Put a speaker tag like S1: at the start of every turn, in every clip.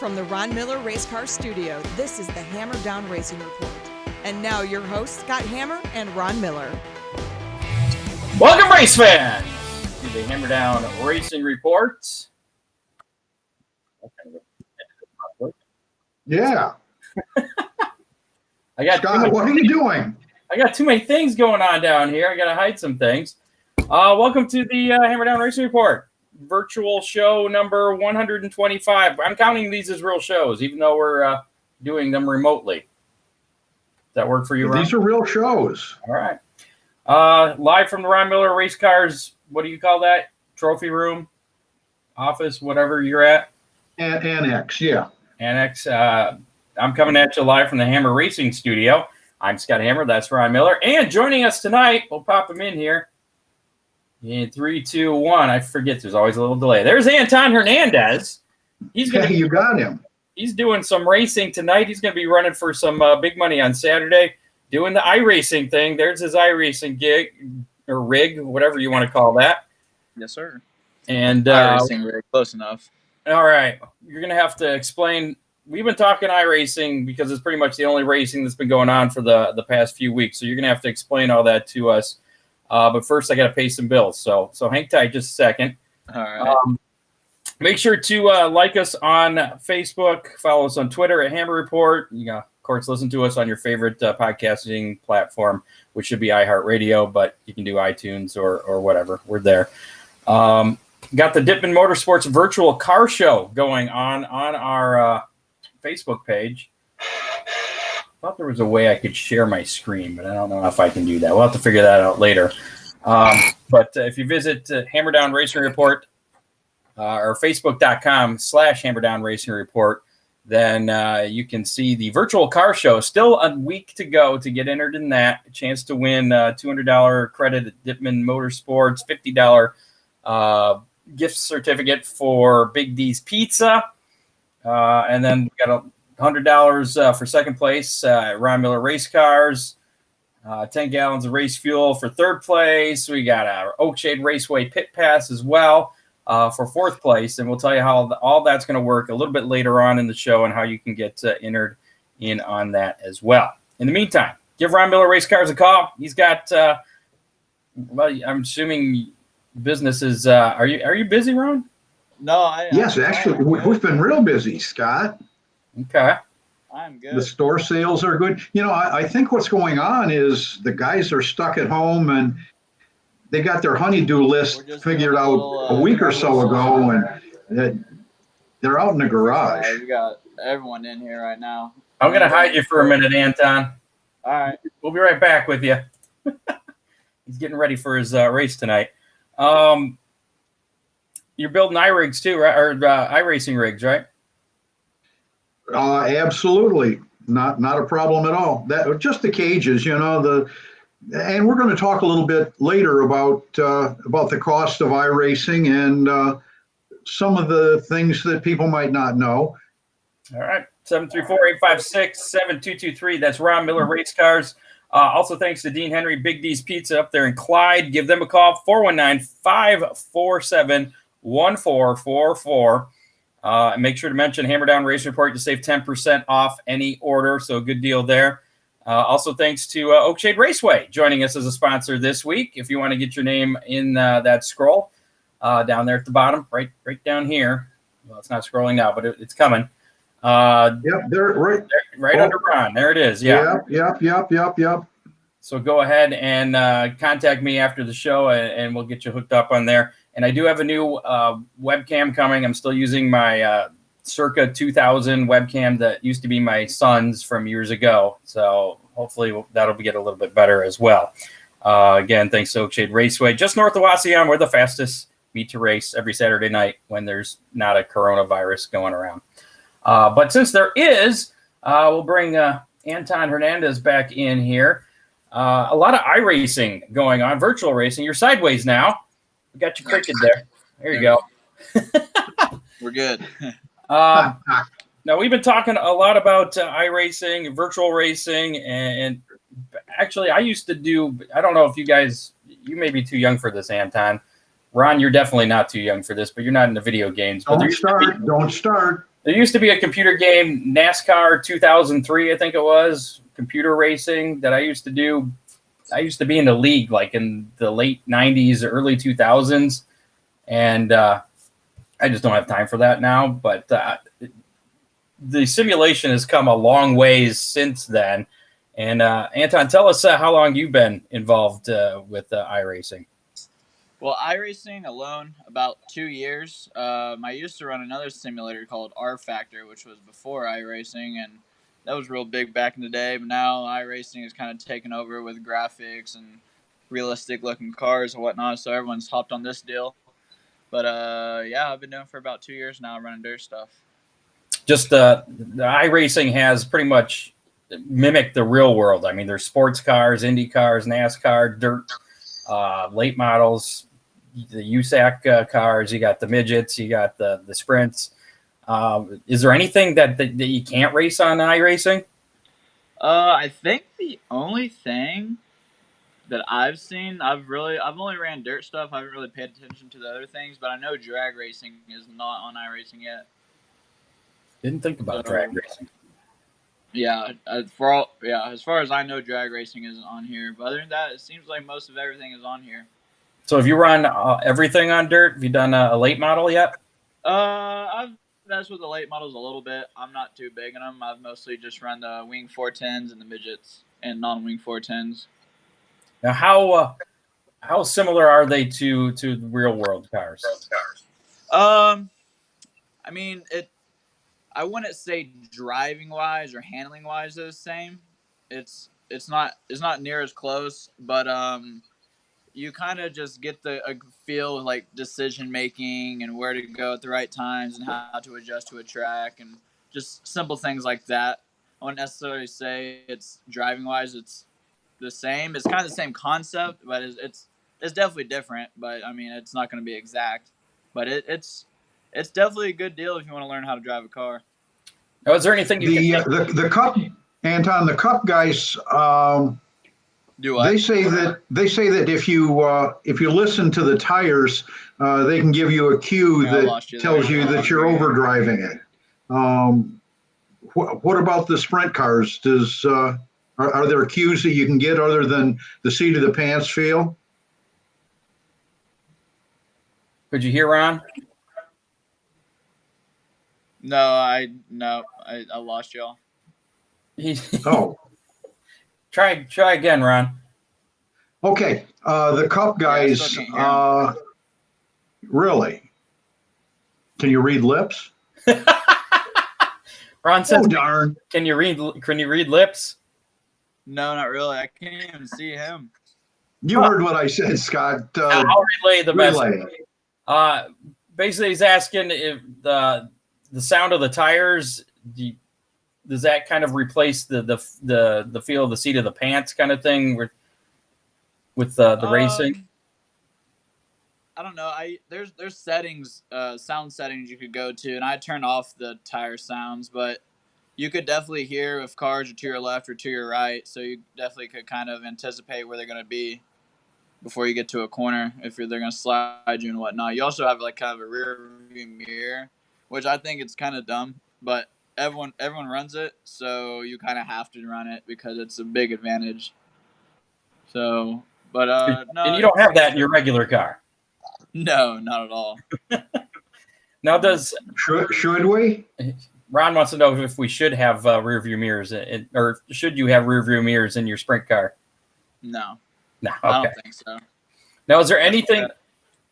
S1: from the Ron Miller Race Car Studio, this is the Hammer Down Racing Report. And now your hosts, Scott Hammer and Ron Miller.
S2: Welcome, race fans, to the Hammer Down Racing Report.
S3: Yeah.
S2: Scott,
S3: what are you doing?
S2: I got too many things going on down here. I got to hide some things. Welcome to the Hammer Down Racing Report, virtual show number 125. I'm counting these as real shows, even though we're doing them remotely. Does that work for you, Ron?
S3: These are real shows.
S2: All right. Live from the Ron Miller Race Cars, what do you call that? Trophy room, office, whatever you're at?
S3: Annex, yeah.
S2: Annex. I'm coming at you live from the Hammer Racing Studio. I'm Scott Hammer. That's Ron Miller. And joining us tonight, we'll pop him in here. In 3, 2, 1. I forget. There's always a little delay. There's Anton Hernandez.
S3: You got him.
S2: He's doing some racing tonight. He's going to be running for some big money on Saturday, doing the iRacing thing. There's his iRacing gig or rig, whatever you want to call that.
S4: Yes, sir.
S2: And
S4: iRacing rig, close enough.
S2: All right. You're going to have to explain. We've been talking iRacing because it's pretty much the only racing that's been going on for the past few weeks. So you're going to have to explain all that to us. But first, I got to pay some bills. So hang tight just a second.
S4: All right.
S2: Make sure to like us on Facebook, follow us on Twitter at Hammer Report. You can, of course, listen to us on your favorite podcasting platform, which should be iHeartRadio, but you can do iTunes or whatever. We're there. Got the Dittman Motorsports virtual car show going on our Facebook page. I thought there was a way I could share my screen, but I don't know if I can do that. We'll have to figure that out later. But if you visit Hammer Down Racing Report or Facebook.com/Hammer Down Racing Report, then you can see the virtual car show. Still a week to go to get entered in that. A chance to win $200 credit at Dittman Motorsports, $50 gift certificate for Big D's Pizza. And then we got $100 for second place, Ron Miller Race Cars, 10 gallons of race fuel for third place. We got our Oakshade Raceway Pit Pass as well for fourth place. And we'll tell you how all that's going to work a little bit later on in the show and how you can get entered in on that as well. In the meantime, give Ron Miller Race Cars a call. He's got, I'm assuming businesses. Are you busy, Ron?
S4: No,
S3: Yes, actually, we've been real busy, Scott.
S2: Okay.
S4: I'm good.
S3: The store sales are good. You know, I think what's going on is the guys are stuck at home and they got their honey-do list figured out a week or so ago, and they're out in the garage.
S4: We got everyone in here right now.
S2: I'm going to hide you for a minute, Anton.
S4: All right.
S2: We'll be right back with you. He's getting ready for his race tonight. You're building iRigs too, right? Or iRacing rigs, right?
S3: Absolutely, not a problem at all. That just the cages, you know. And we're going to talk a little bit later about the cost of iRacing and some of the things that people might not know.
S2: All right, 734-856-7223. That's Ron Miller Race Cars. Also, thanks to Dean Henry, Big D's Pizza up there in Clyde. Give them a call, 419-547-1444. And make sure to mention Hammer Down Racing Report to save 10% off any order. So good deal there. Also, thanks to Oakshade Raceway joining us as a sponsor this week. If you want to get your name in that scroll down there at the bottom, right down here. Well, it's not scrolling now, but it's coming.
S3: Yep, they're
S2: right under Ron. There it is. Yeah.
S3: Yep.
S2: So go ahead and contact me after the show, and we'll get you hooked up on there. And I do have a new webcam coming. I'm still using my circa 2000 webcam that used to be my son's from years ago. So hopefully that'll get a little bit better as well. Again, thanks to Oakshade Raceway. Just north of Wasion, we're the fastest meet to race every Saturday night when there's not a coronavirus going around. But since there is, we'll bring Anton Hernandez back in here. A lot of iRacing going on, virtual racing. You're sideways now. We got you crooked there. There you go.
S4: We're good.
S2: Now, we've been talking a lot about iRacing, virtual racing, and actually, I used to do, I don't know if you guys, you may be too young for this, Anton. Ron, you're definitely not too young for this, but you're not into video games. But
S3: Don't start.
S2: There used to be a computer game, NASCAR 2003, I think it was, computer racing that I used to do. I used to be in the league like in the late 90s, early 2000s, and I just don't have time for that now. But the simulation has come a long ways since then. And Anton, tell us how long you've been involved with iRacing.
S4: Well, iRacing alone, about 2 years. I used to run another simulator called R Factor, which was before iRacing, and that was real big back in the day. But now iRacing has kind of taken over with graphics and realistic-looking cars and whatnot, so everyone's hopped on this deal. But, yeah, I've been doing it for about 2 years now, running dirt stuff.
S2: Just the iRacing has pretty much mimicked the real world. I mean, there's sports cars, Indy cars, NASCAR, dirt, late models, the USAC cars. You got the midgets, you got the sprints. Is there anything that you can't race on iRacing?
S4: I think the only thing that I've seen, I've only ran dirt stuff. I haven't really paid attention to the other things, but I know drag racing is not on iRacing yet.
S2: Didn't think about drag racing.
S4: Yeah, as far as I know, drag racing isn't on here. But other than that, it seems like most of everything is on here.
S2: So have you run everything on dirt? Have you done a late model yet?
S4: I've messed with the late models a little bit. I'm not too big in them. I've mostly just run the wing 410s and the midgets and non-wing 410s.
S2: Now, how similar are they to the real world cars?
S4: I mean, I wouldn't say driving wise or handling wise they're the same. It's not near as close, but you kind of just get the feel of like decision making and where to go at the right times and how to adjust to a track and just simple things like that. I wouldn't necessarily say it's driving wise it's the same. It's kind of the same concept, but it's definitely different. But I mean, it's not going to be exact. But it's definitely a good deal if you want to learn how to drive a car.
S2: Now, is there anything
S3: the Cup, Anton, the Cup guys?
S4: Do what?
S3: They say that if you listen to the tires, they can give you a cue that tells you that you're overdriving it. What about the sprint cars? Are there cues that you can get other than the seat of the pants feel?
S2: Could you hear Ron?
S4: No, I lost y'all.
S3: Oh.
S2: Try again, Ron.
S3: Okay. The Cup guys, really? Can you read lips?
S2: Ron says,
S3: "Oh darn!
S2: Can you read lips?"
S4: No, not really. I can't even see him.
S3: You heard what I said, Scott.
S2: I'll relay the message. Basically, he's asking if the sound of the tires, does that kind of replace the feel of the seat of the pants kind of thing with the racing?
S4: I don't know. There's settings, sound settings you could go to, and I turn off the tire sounds, but you could definitely hear if cars are to your left or to your right, so you definitely could kind of anticipate where they're going to be before you get to a corner, if they're going to slide you and whatnot. You also have like kind of a rear view mirror, which I think it's kind of dumb, but everyone runs it, so you kind of have to run it because it's a big advantage. So, but no.
S2: And you don't have that in your regular car.
S4: No, not at all.
S2: Now,
S3: should we?
S2: Ron wants to know if we should have rear view mirrors, or should you have rear view mirrors in your sprint car?
S4: No.
S2: No. Okay.
S4: I don't think so.
S2: Now, is there anything?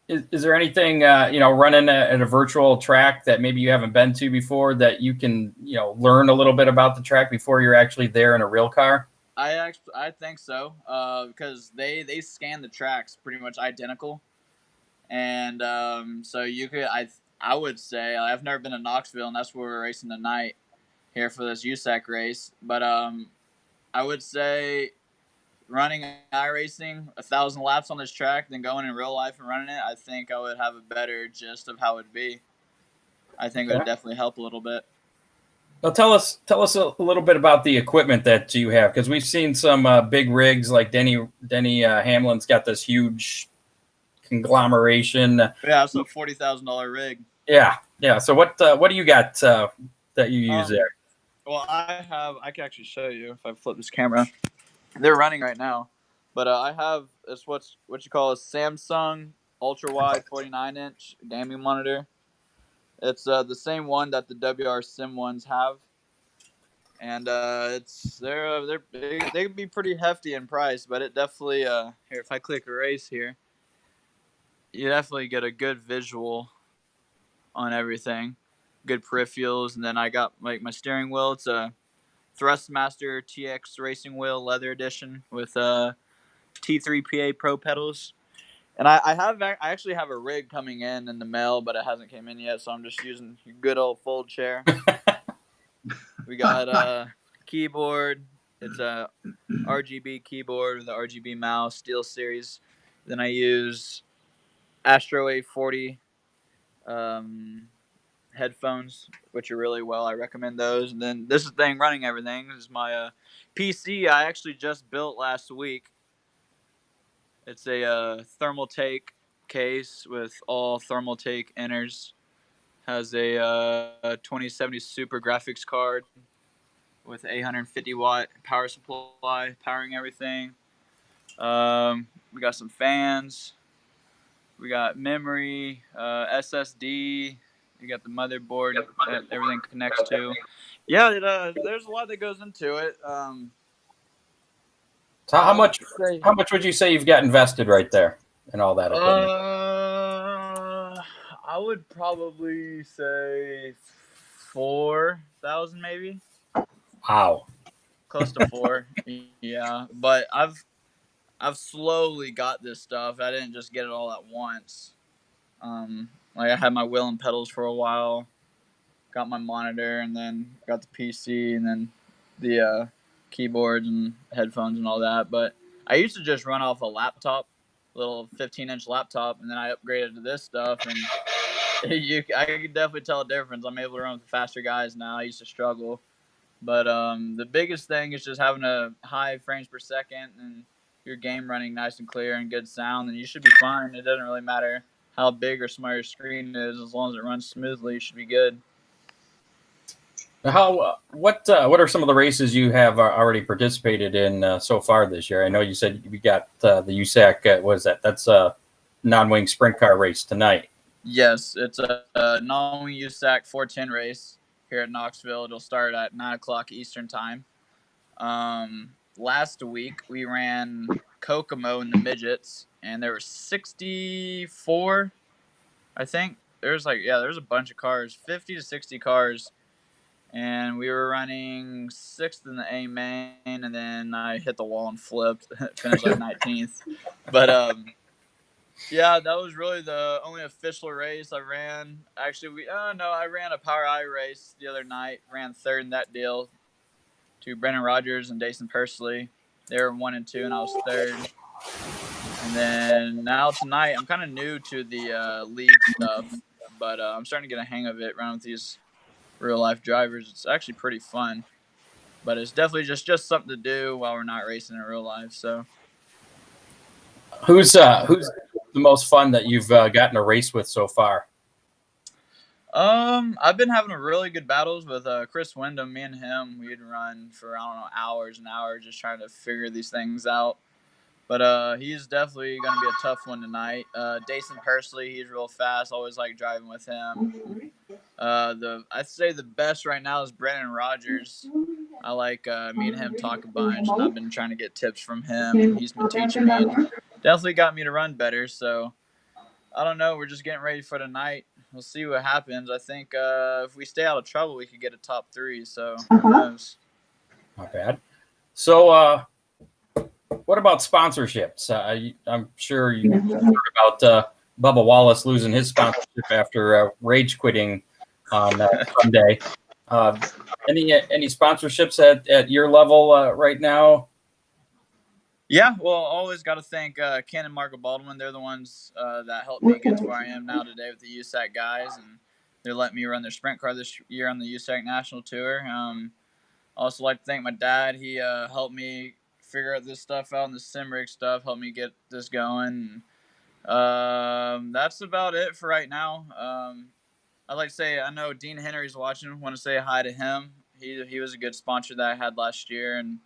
S2: Is there anything running at a virtual track that maybe you haven't been to before that you can learn a little bit about the track before you're actually there in a real car?
S4: I think so, because they scan the tracks pretty much identical, and so you could I would say I've never been to Knoxville, and that's where we're racing tonight here for this USAC race, but I would say running iRacing 1,000 laps on this track than going in real life and running it, I think I would have a better gist of how it'd be. I think it would definitely help a little bit.
S2: Well, tell us a little bit about the equipment that you have, because we've seen some big rigs like Denny Hamlin's got this huge conglomeration.
S4: Yeah, it's a $40,000 rig.
S2: Yeah. Yeah. So what do you got that you use there?
S4: Well, I can actually show you if I flip this camera. They're running right now, but I have it's what you call a Samsung ultra wide 49-inch gaming monitor. It's the same one that the WR Sim ones have, and they can be pretty hefty in price, but it definitely here if I click erase here, you definitely get a good visual on everything, good peripherals, and then I got like my steering wheel. It's a Thrustmaster TX Racing Wheel Leather Edition with T3PA Pro pedals. And I actually have a rig coming in the mail, but it hasn't came in yet, so I'm just using your good old fold chair. We got a keyboard. It's a RGB keyboard with the RGB mouse, Steel Series. Then I use Astro A40 headphones, which are really well. I recommend those. And then this thing running everything is my PC I actually just built last week. It's a thermal take case with all thermal take inners. Has a 2070 Super graphics card with 850-watt power supply powering everything. We got some fans. We got memory, SSD. You got the motherboard that everything connects to. Yeah, there's a lot that goes into it.
S2: So
S4: I would say,
S2: how much would you say you've got invested right there and all that equipment?
S4: I would probably say 4,000 maybe,
S2: Wow.
S4: close to 4. Yeah, but I've slowly got this stuff. I didn't just get it all at once. Like I had my wheel and pedals for a while, got my monitor, and then got the PC, and then the keyboards and headphones and all that. But I used to just run off a laptop, little 15-inch laptop, and then I upgraded to this stuff, and I can definitely tell a difference. I'm able to run with the faster guys now. I used to struggle, but the biggest thing is just having a high frames per second and your game running nice and clear and good sound, and you should be fine. It doesn't really matter how big or small your screen is, as long as it runs smoothly, you should be good.
S2: How what are some of the races you have already participated in so far this year? I know you said you got the USAC. What is that? That's a non-wing sprint car race tonight.
S4: Yes, it's a non-wing USAC 410 race here at Knoxville. It'll start at 9 o'clock Eastern time. Last week we ran Kokomo in the midgets, and there were 64, I think. There's a bunch of cars, 50 to 60 cars, and we were running 6th in the A main, and then I hit the wall and flipped, finished like 19th. But yeah, that was really the only official race I ran. Actually, I ran a Power I race the other night. Ran 3rd in that deal to Brennan Rogers and Dason Pursley. They were 1 and 2, and I was 3rd. And then now tonight, I'm kind of new to the league stuff, but I'm starting to get a hang of it. Running with these real life drivers, it's actually pretty fun. But it's definitely just something to do while we're not racing in real life. So.
S2: Who's the most fun that you've gotten a race with so far?
S4: I've been having really good battles with Chris Wyndham. Me and him, we'd run for hours and hours just trying to figure these things out. But he's definitely going to be a tough one tonight. Dason Pursley, he's real fast. Always like driving with him. I'd say the best right now is Brennan Rogers. I like me and him talk a bunch, and I've been trying to get tips from him, and he's been teaching me, and definitely got me to run better. So I don't know. We're just getting ready for tonight. We'll see what happens. I think if we stay out of trouble, we could get a top 3. So who knows?
S2: Not bad. So what about sponsorships? I'm sure you heard about Bubba Wallace losing his sponsorship after rage quitting on Sunday. Any sponsorships at your level right now?
S4: Yeah, well, always got to thank Ken and Marco Baldwin. They're the ones that helped me get to where I am now today with the USAC guys, and they're letting me run their sprint car this year on the USAC National Tour. Also like to thank my dad. He helped me figure out this stuff out, and the sim rig stuff helped me get this going. That's about it for right now. I'd like to say I know Dean Henry's watching. Want to say hi to him. He was a good sponsor that I had last year, and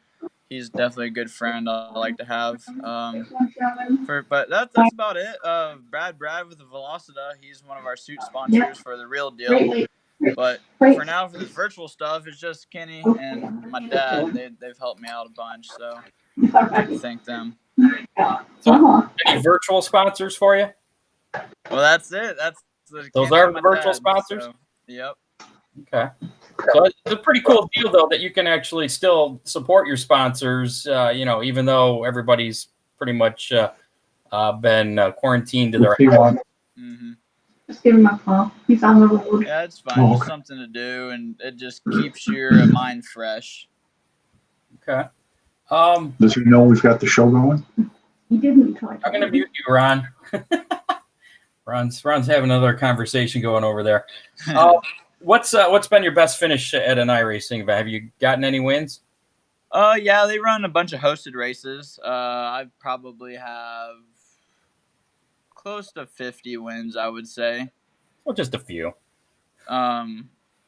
S4: he's definitely a good friend I like to have. But that's about it. Brad with the Velocita, he's one of our suit sponsors for the real deal. But for now, for the virtual stuff, it's just Kenny and my dad. They've helped me out a bunch, so I'd like to thank them.
S2: So, any virtual sponsors for you?
S4: Well, that's it.
S2: Those are the virtual sponsors?
S4: So, yep.
S2: Okay. So it's a pretty cool deal, though, that you can actually still support your sponsors, even though everybody's pretty much been quarantined to their house.
S4: Mm-hmm.
S5: Just give him a call. He's on the road.
S4: Yeah, it's fine. Just something to do, and it just keeps your mind fresh.
S2: Okay.
S3: Does he know we've got the show going?
S5: He didn't try.
S2: I'm going to mute you, Ron. Ron's having another conversation going over there. What's been your best finish at an iRacing event? Have you gotten any wins?
S4: Yeah, they run a bunch of hosted races. I probably have close to 50 wins, I would say.
S2: Well, just a few.
S4: But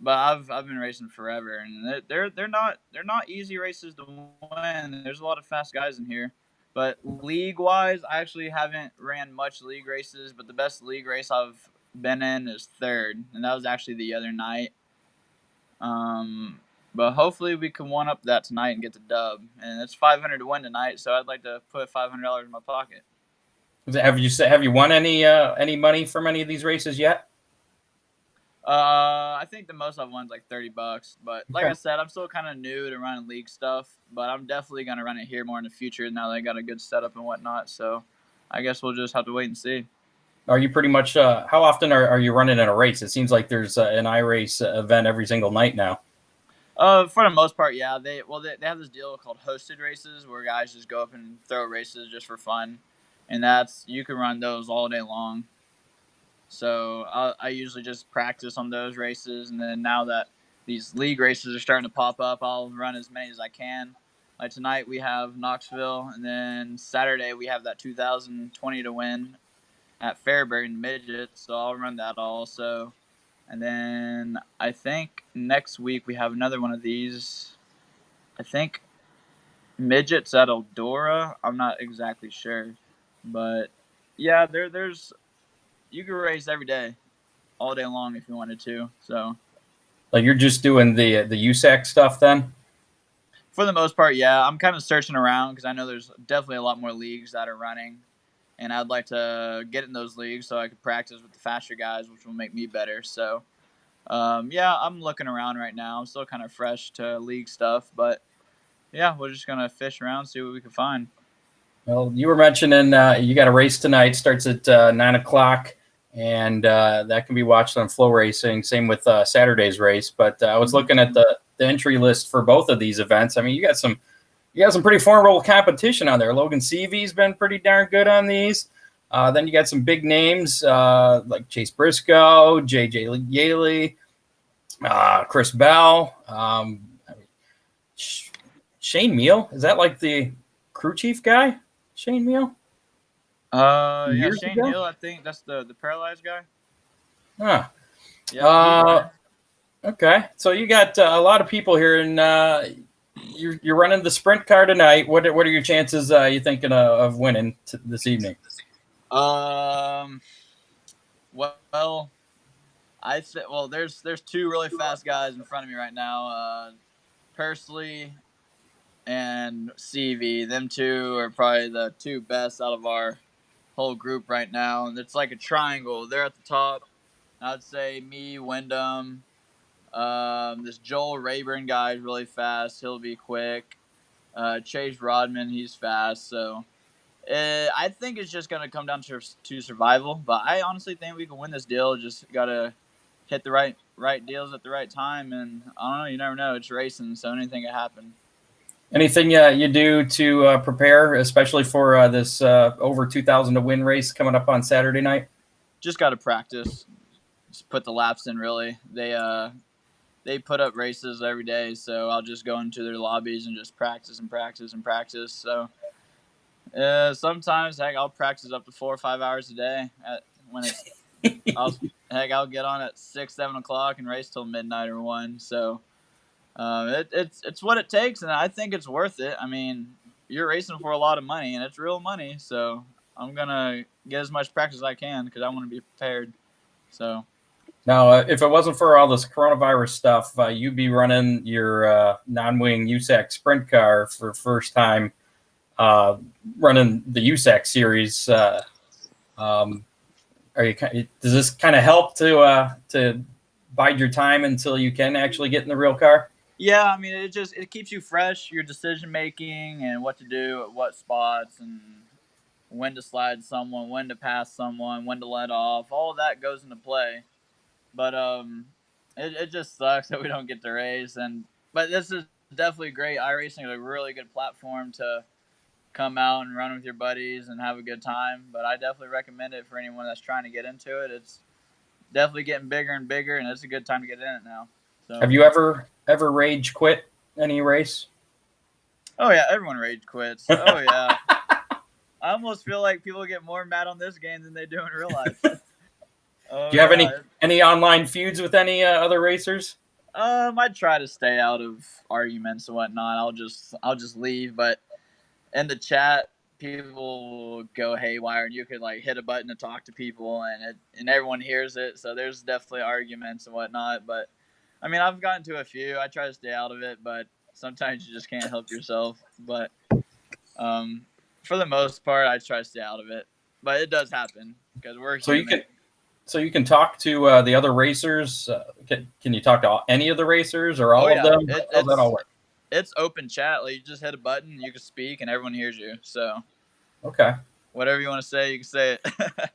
S4: I've been racing forever, and they're not easy races to win. There's a lot of fast guys in here. But league-wise, I actually haven't ran much league races, but the best league race I've been in is third, and that was actually the other night. But hopefully we can one-up that tonight and get the dub. And it's $500 to win tonight, so I'd like to put $500 in my pocket.
S2: Have you won any money from any of these races yet?
S4: I think the most I've won is like $30, but like I said, I'm still kind of new to running league stuff, but I'm definitely gonna run it here more in the future now that I got a good setup and whatnot. So I guess we'll just have to wait and see. Are
S2: you pretty much? How often are you running in a race? It seems like there's an iRace event every single night now.
S4: For the most part, yeah. They have this deal called hosted races where guys just go up and throw races just for fun, and you can run those all day long. So I usually just practice on those races, and then now that these league races are starting to pop up, I'll run as many as I can. Like tonight we have Knoxville, and then Saturday we have that 2020 to win at Fairbury in midget, so I'll run that also. And then I think next week we have another one of these. I think midgets at Eldora. I'm not exactly sure, but yeah, there's. You can race every day, all day long if you wanted to. So,
S2: like you're just doing the USAC stuff then?
S4: For the most part, yeah. I'm kind of searching around because I know there's definitely a lot more leagues that are running, and I'd like to get in those leagues so I could practice with the faster guys, which will make me better. So, yeah, I'm looking around right now. I'm still kind of fresh to league stuff, but yeah, we're just gonna fish around, see what we can find.
S2: Well, you were mentioning you got a race tonight. Starts at 9:00. And that can be watched on Flow Racing. Same with Saturday's race. But I was looking at the entry list for both of these events. I mean, you got some pretty formidable competition on there. Logan Seavey's been pretty darn good on these. Then you got some big names like Chase Briscoe, JJ Yaley, Chris Bell, Shane Meal. Is that like the crew chief guy, Shane Meal?
S4: Yeah, Shane Hill, I think that's the paralyzed guy.
S2: Huh.
S4: Yeah.
S2: Okay. So you got a lot of people here, and you're running the sprint car tonight. What are your chances? You thinking of winning this evening?
S4: Well, there's two really fast guys in front of me right now. Pursley and CV. Them two are probably the two best out of our whole group right now, and it's like a triangle. They're at the top. I would say me, Wyndham, this Joel Rayburn guy is really fast. He'll be quick. Chase Rodman, he's fast. So I think it's just gonna come down to survival. But I honestly think we can win this deal. Just gotta hit the right deals at the right time, and I don't know. You never know. It's racing, so anything can happen.
S2: Anything you do to prepare, especially for this over 2,000 to win race coming up on Saturday night?
S4: Just got to practice. Just put the laps in, really. They put up races every day, so I'll just go into their lobbies and just practice and practice and practice. So sometimes, heck, I'll practice up to 4 or 5 hours a day. heck, I'll get on at 6, 7 o'clock and race till midnight or 1. So it's what it takes, and I think it's worth it. I mean, you're racing for a lot of money, and it's real money. So I'm gonna get as much practice as I can because I want to be prepared. So.
S2: Now, if it wasn't for all this coronavirus stuff, you'd be running your non-wing USAC sprint car for first time, running the USAC series. Does this kind of help to bide your time until you can actually get in the real car?
S4: Yeah, I mean, it keeps you fresh, your decision making and what to do at what spots and when to slide someone, when to pass someone, when to let off. All of that goes into play. But it just sucks that we don't get to race. But this is definitely great. iRacing is a really good platform to come out and run with your buddies and have a good time. But I definitely recommend it for anyone that's trying to get into it. It's definitely getting bigger and bigger, and it's a good time to get in it now. So.
S2: Have you ever rage quit any race?
S4: Oh yeah, everyone rage quits. Oh yeah. I almost feel like people get more mad on this game than they do in real life.
S2: Do you have any online feuds with any other racers?
S4: I try to stay out of arguments and whatnot. I'll just leave, but in the chat, people will go haywire, and you could like hit a button to talk to people, and everyone hears it. So there's definitely arguments and whatnot. But I mean, I've gotten to a few. I try to stay out of it, but sometimes you just can't help yourself. But for the most part, I try to stay out of it. But it does happen because we're human.
S2: So you can talk to the other racers. Can you talk to any of the racers or all of them? How does that all work?
S4: It's open chat. Like you just hit a button, you can speak, and everyone hears you. So,
S2: okay,
S4: whatever you want to say, you can say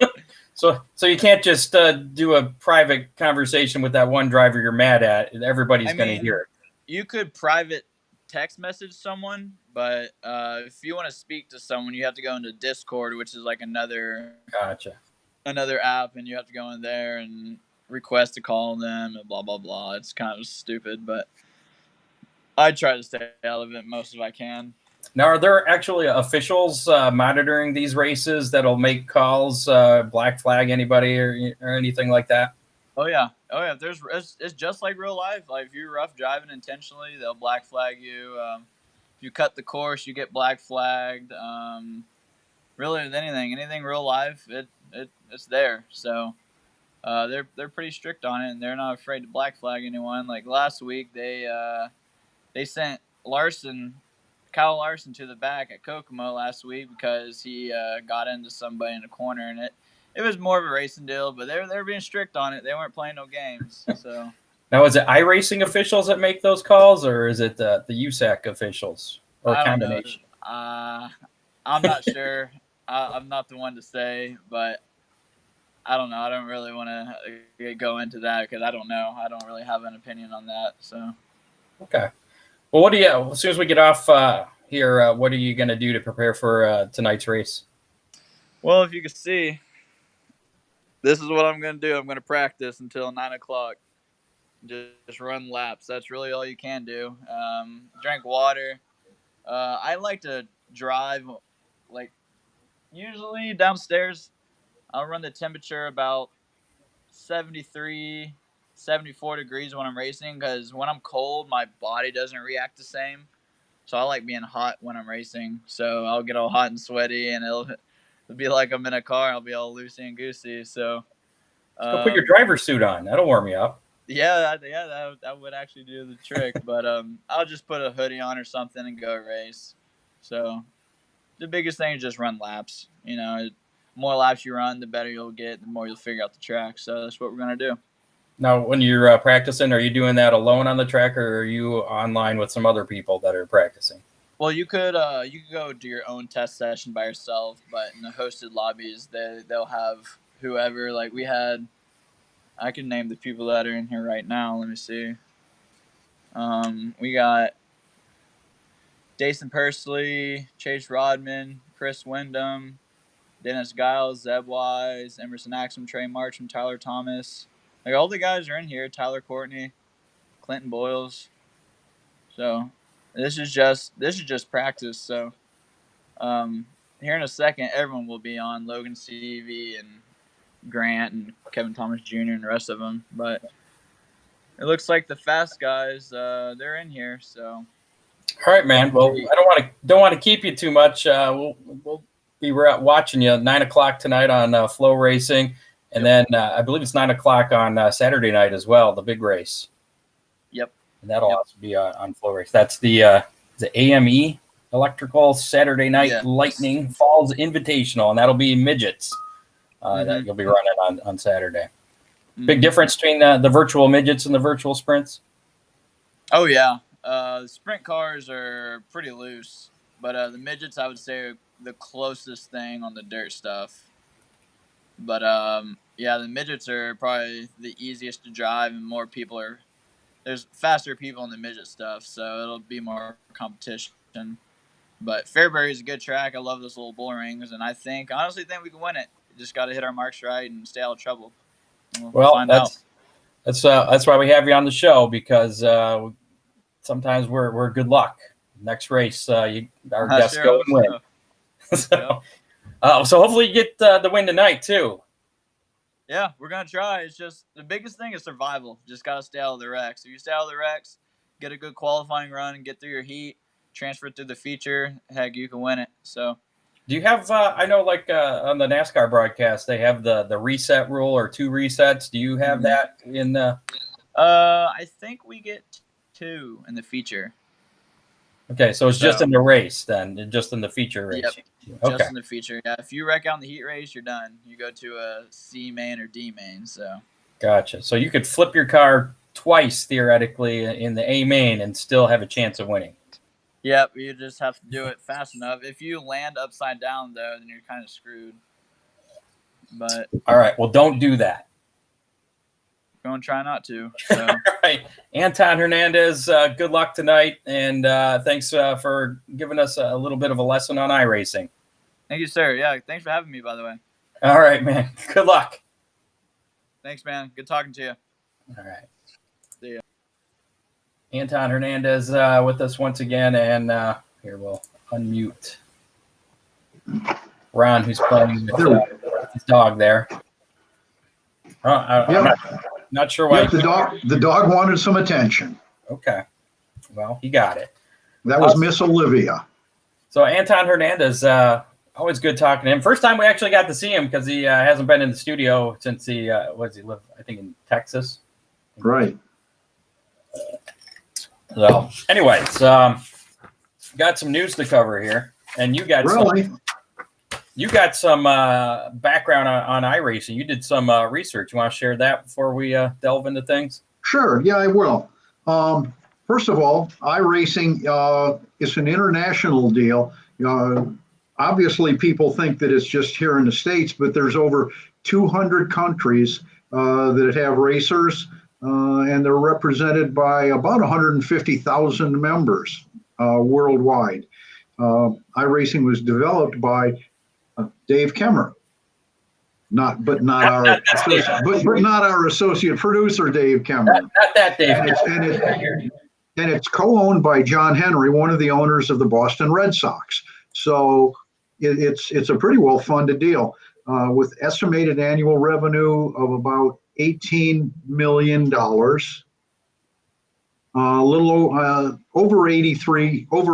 S4: it.
S2: So you can't just do a private conversation with that one driver you're mad at. Everybody's going to hear it.
S4: You could private text message someone, but if you want to speak to someone, you have to go into Discord, which is like another app, and you have to go in there and request to call them and blah blah blah. It's kind of stupid, but I try to stay out of it most if I can.
S2: Now, are there actually officials monitoring these races that'll make calls, black flag anybody or anything like that?
S4: Oh yeah. It's just like real life. Like if you're rough driving intentionally, they'll black flag you. If you cut the course, you get black flagged. Really, with anything real life, it's there. So they're pretty strict on it, and they're not afraid to black flag anyone. Like last week, they sent Kyle Larson to the back at Kokomo last week because he got into somebody in the corner, and it was more of a racing deal, but they're being strict on it. They weren't playing no games. So
S2: now, is it iRacing officials that make those calls, or is it the USAC officials, or a combination?
S4: I'm not sure. I'm not the one to say, but I don't know. I don't really want to go into that because I don't know. I don't really have an opinion on that. So
S2: okay. Well, as soon as we get off here, what are you going to do to prepare for tonight's race?
S4: Well, if you can see, this is what I'm going to do. I'm going to practice until 9 o'clock. Just run laps. That's really all you can do. Drink water. I like to drive, like, usually downstairs. I'll run the temperature about 73, 74 degrees when I'm racing because when I'm cold, my body doesn't react the same. So I like being hot when I'm racing. So I'll get all hot and sweaty, and it'll be like I'm in a car. I'll be all loosey and goosey. So
S2: go put your driver's suit on. That'll warm you up.
S4: Yeah, that would actually do the trick. But I'll just put a hoodie on or something and go race. So the biggest thing is just run laps. You know, the more laps you run, the better you'll get, the more you'll figure out the track. So that's what we're going to do.
S2: Now, when you're practicing, are you doing that alone on the track, or are you online with some other people that are practicing?
S4: Well, you could go do your own test session by yourself, but in the hosted lobbies, they'll have whoever. Like we had, I can name the people that are in here right now. Let me see. We got Jason Pursley, Chase Rodman, Chris Wyndham, Dennis Giles, Zeb Wise, Emerson Axum, Trey Marcham, Tyler Thomas. Like all the guys are in here. Tyler Courtney, Clinton Boyles. So this is just practice. So here in a second, everyone will be on. Logan CV and Grant and Kevin Thomas Jr. and the rest of them. But it looks like the fast guys, they're in here. So.
S2: All right, man. Well, I don't want to keep you too much. We'll be watching you 9 o'clock tonight on Flow Racing, and then I believe it's 9 o'clock on Saturday night as well, the big race.
S4: Yep.
S2: And that'll also be on Flow Race. That's the AME Electrical Saturday Night Lightning Falls Invitational, and that'll be midgets that you'll be running on Saturday. Big difference between the virtual midgets and the virtual sprints?
S4: Oh, yeah. The sprint cars are pretty loose, but the midgets, I would say, are the closest thing on the dirt stuff. But, yeah, the midgets are probably the easiest to drive, and there's faster people in the midget stuff, so it'll be more competition. But Fairbury is a good track. I love those little bull rings, and I honestly think we can win it. We just got to hit our marks right and stay out of trouble. We'll find out.
S2: That's why we have you on the show, because sometimes we're good luck. Next race, our guests go and win. So hopefully you get the win tonight too.
S4: Yeah, we're gonna try. It's just the biggest thing is survival. Just gotta stay out of the wrecks. If you stay out of the wrecks, get a good qualifying run, and get through your heat, transfer through the feature, heck, you can win it. So.
S2: Do you have? I know, like on the NASCAR broadcast, they have the reset rule or 2 resets. Do you have that in the?
S4: I think we get 2 in the feature.
S2: Okay, so it's just in the race then, just in the feature race.
S4: Yep.
S2: Okay.
S4: Just in the feature. Yeah, if you wreck out in the heat race, you're done. You go to a C main or D main. So.
S2: Gotcha. So you could flip your car twice theoretically in the A main and still have a chance of winning.
S4: Yep, you just have to do it fast enough. If you land upside down, though, then you're kind of screwed. But
S2: all right, well, don't do that.
S4: Going to try not to. So.
S2: All right, Anton Hernandez, good luck tonight, and thanks for giving us a little bit of a lesson on iRacing.
S4: Thank you, sir. Yeah, thanks for having me, by the way.
S2: All right, man. Good luck.
S4: Thanks, man. Good talking to you.
S2: All right.
S4: See ya.
S2: Anton Hernandez with us once again, and here we'll unmute Ron, who's playing with his dog there. I'm not sure why.
S3: The dog wanted some attention.
S2: Okay, well, he got it.
S3: That was Miss Olivia.
S2: So Anton Hernandez, always good talking to him. First time we actually got to see him because he hasn't been in the studio since he live, I think, in Texas.
S3: Right.
S2: So, anyways, got some news to cover here, and you got some background on iRacing. You did some research. You want to share that before we delve into things?
S3: Sure. Yeah, I will. First of all, iRacing is an international deal. Obviously, people think that it's just here in the States, but there's over 200 countries that have racers. And they're represented by about 150,000 members worldwide. iRacing was developed by Dave Kemmer, not our associate producer, Dave Kemmer.
S2: Not that Dave.
S3: And it's co-owned by John Henry, one of the owners of the Boston Red Sox. So it's a pretty well-funded deal with estimated annual revenue of about $18 million, over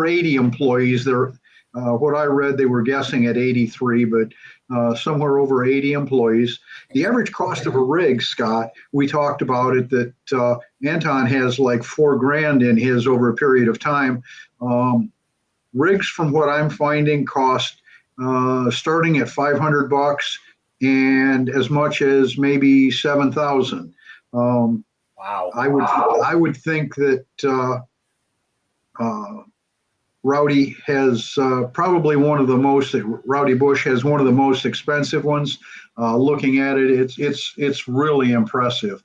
S3: 80 employees. There, what I read, they were guessing at 83, but somewhere over 80 employees. The average cost of a rig, Scott, we talked about it, that Anton has like $4,000 in his over a period of time. Rigs, from what I'm finding, cost starting at $500 and as much as maybe 7,000.
S2: Wow.
S3: I would think that Rowdy has probably Rowdy Bush has one of the most expensive ones. Looking at it, it's really impressive.